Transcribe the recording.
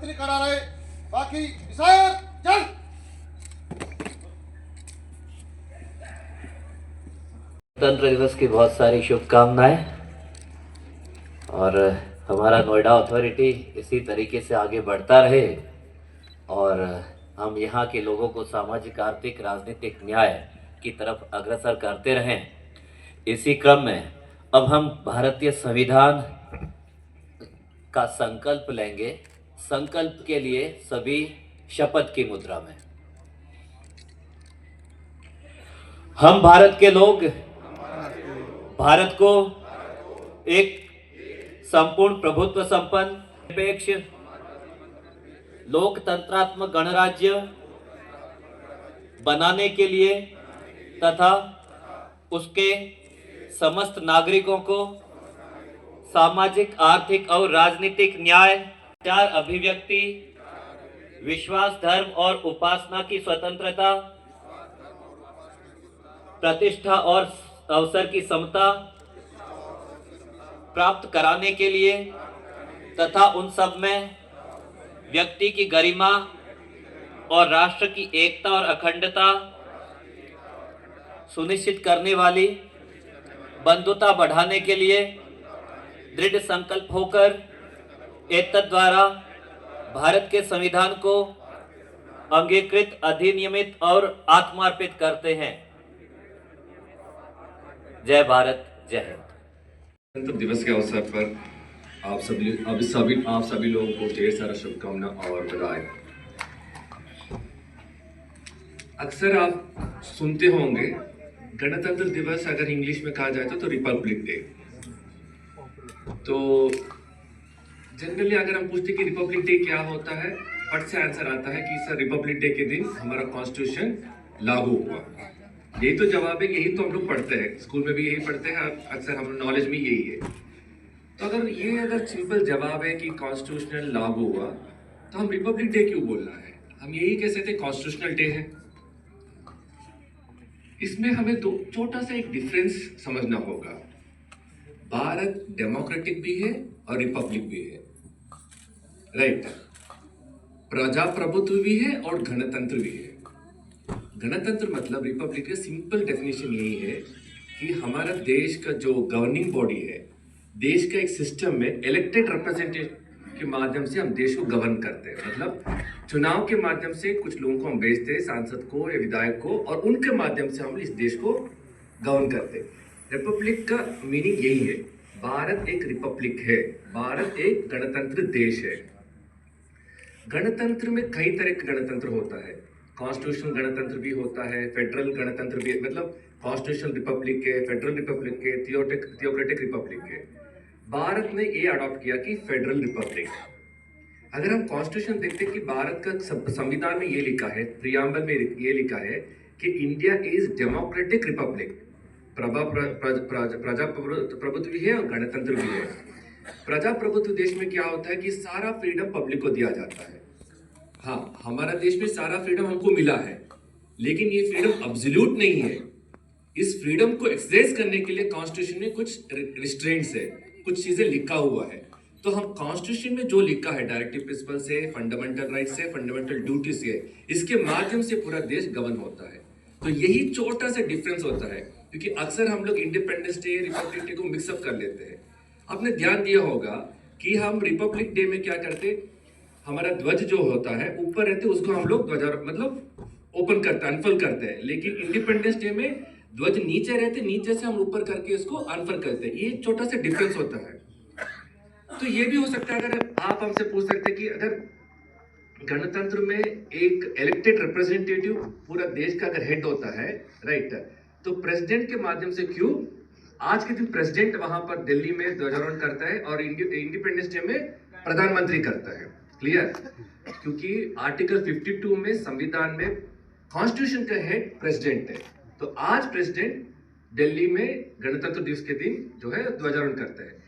मंत्री खड़ा रहे। बाकी विधायक चल। गणतंत्र दिवस की बहुत सारी शुभकामनाएं। और हमारा नोएडा अथॉरिटी इसी तरीके से आगे बढ़ता रहे और हम यहाँ के लोगों को सामाजिक, आर्थिक, राजनीतिक न्याय की तरफ अग्रसर करते रहें। इसी क्रम में अब हम भारतीय संविधान का संकल्प लेंगे। संकल्प के लिए सभी शपथ की मुद्रा में। हम भारत के लोग भारत को एक संपूर्ण प्रभुत्व संपन्न, निरपेक्ष, लोकतंत्रात्मक गणराज्य बनाने के लिए तथा उसके समस्त नागरिकों को सामाजिक, आर्थिक और राजनीतिक न्याय, विचार अभिव्यक्ति, विश्वास, धर्म और उपासना की स्वतंत्रता, प्रतिष्ठा और अवसर की समता प्राप्त कराने के लिए तथा उन सब में व्यक्ति की गरिमा और राष्ट्र की एकता और अखंडता सुनिश्चित करने वाली बंधुता बढ़ाने के लिए दृढ़ संकल्प होकर एतद् द्वारा भारत के संविधान को अंगीकृत, अधिनियमित और आत्मार्पित करते हैं। जय भारत, जय हिंद। गणतंत्र दिवस के अवसर पर आप सभी लोगों को ढेर सारा शुभकामना और बधाई। अक्सर आप सुनते होंगे गणतंत्र दिवस, अगर इंग्लिश में कहा जाए तो रिपब्लिक डे। तो जनरली अगर हम पूछते कि रिपब्लिक डे क्या होता है, फट से आंसर आता है कि सर रिपब्लिक डे के दिन हमारा कॉन्स्टिट्यूशन लागू हुआ। यही तो जवाब है, यही तो हम लोग पढ़ते हैं, स्कूल में भी यही पढ़ते हैं, अक्सर हम नॉलेज में यही है। तो अगर सिंपल जवाब है कि कॉन्स्टिट्यूशनल लागू हुआ, तो हम रिपब्लिक डे क्यों बोलना है? हम यही कह सकते कॉन्स्टिट्यूशनल डे है। इसमें हमें दो छोटा सा एक डिफरेंस समझना होगा। भारत डेमोक्रेटिक भी है और रिपब्लिक भी है, राइट। प्रजाप्रभुत्व भी है और गणतंत्र भी है। गणतंत्र मतलब रिपब्लिक का सिंपल डेफिनेशन यही है कि हमारा देश का जो गवर्निंग बॉडी है, देश का एक सिस्टम में इलेक्टेड रिप्रेजेंटेटिव के माध्यम से हम देश को गवर्न करते हैं। मतलब चुनाव के माध्यम से कुछ लोगों को हम भेजते हैं, सांसद को या विधायक को, और उनके माध्यम से हम इस देश को गवर्न करते हैं। रिपब्लिक का मीनिंग यही है। भारत एक रिपब्लिक है, भारत एक गणतंत्र देश है। गणतंत्र में कई तरह का गणतंत्र होता है। कॉन्स्टिट्यूशनल गणतंत्र भी होता है, फेडरल गणतंत्र भी, मतलब कॉन्स्टिट्यूशनल रिपब्लिक है, फेडरल रिपब्लिक है, थियोक्रेटिक रिपब्लिक है। भारत ने ये अडॉप्ट किया कि फेडरल रिपब्लिक। अगर हम कॉन्स्टिट्यूशन देखते हैं कि भारत का संविधान में ये लिखा है, प्रियम्बल में ये लिखा है कि इंडिया इज डेमोक्रेटिक रिपब्लिक। प्रजाप्रभुत्व भी है और गणतंत्र भी है। प्रजाप्रभुत्व देश में क्या होता है कि सारा फ्रीडम पब्लिक को दिया जाता है। हाँ, हमारा देश में सारा फ्रीडम हमको मिला है, लेकिन ये फ्रीडम एब्सोल्यूट नहीं है। इस फ्रीडम को एक्सरसाइज करने के लिए कॉन्स्टिट्यूशन में कुछ रिस्ट्रेंट्स है, कुछ चीजें लिखा हुआ है। तो हम कॉन्स्टिट्यूशन में जो लिखा है, डायरेक्टिव प्रिंसिपल से, फंडामेंटल राइट्स से, फंडामेंटल ड्यूटी से, इसके माध्यम से पूरा देश गवर्न होता है। तो यही छोटा सा डिफरेंस होता है, क्योंकि अक्सर हम लोग इंडिपेंडेंस डे, रिपब्लिक डे को मिक्सअप कर लेते हैं। आपने ध्यान दिया होगा कि हम रिपब्लिक डे में क्या करते, हमारा ध्वज जो होता है ऊपर रहते, उसको हम लोग ध्वजारोहण मतलब ओपन करते हैं, अनफल करते हैं। लेकिन इंडिपेंडेंस डे में ध्वज नीचे रहते, नीचे से हम ऊपर करके इसको अनफल करते हैं। ये छोटा सा डिफरेंस होता है। तो ये भी हो सकता है, अगर आप हमसे पूछ सकते हैं कि अगर गणतंत्र में एक इलेक्टेड रिप्रेजेंटेटिव पूरा देश का अगर हेड होता है, राइट, तो प्रेसिडेंट के माध्यम से क्यों आज के दिन प्रेसिडेंट वहां पर दिल्ली में ध्वजारोहण करता है और इंडिपेंडेंस डे में प्रधानमंत्री करता है? क्लियर? क्योंकि आर्टिकल 52 में, संविधान में, कॉन्स्टिट्यूशन का हेड प्रेसिडेंट है। तो आज प्रेसिडेंट दिल्ली में गणतंत्र दिवस के दिन जो है ध्वजारोहण करता है।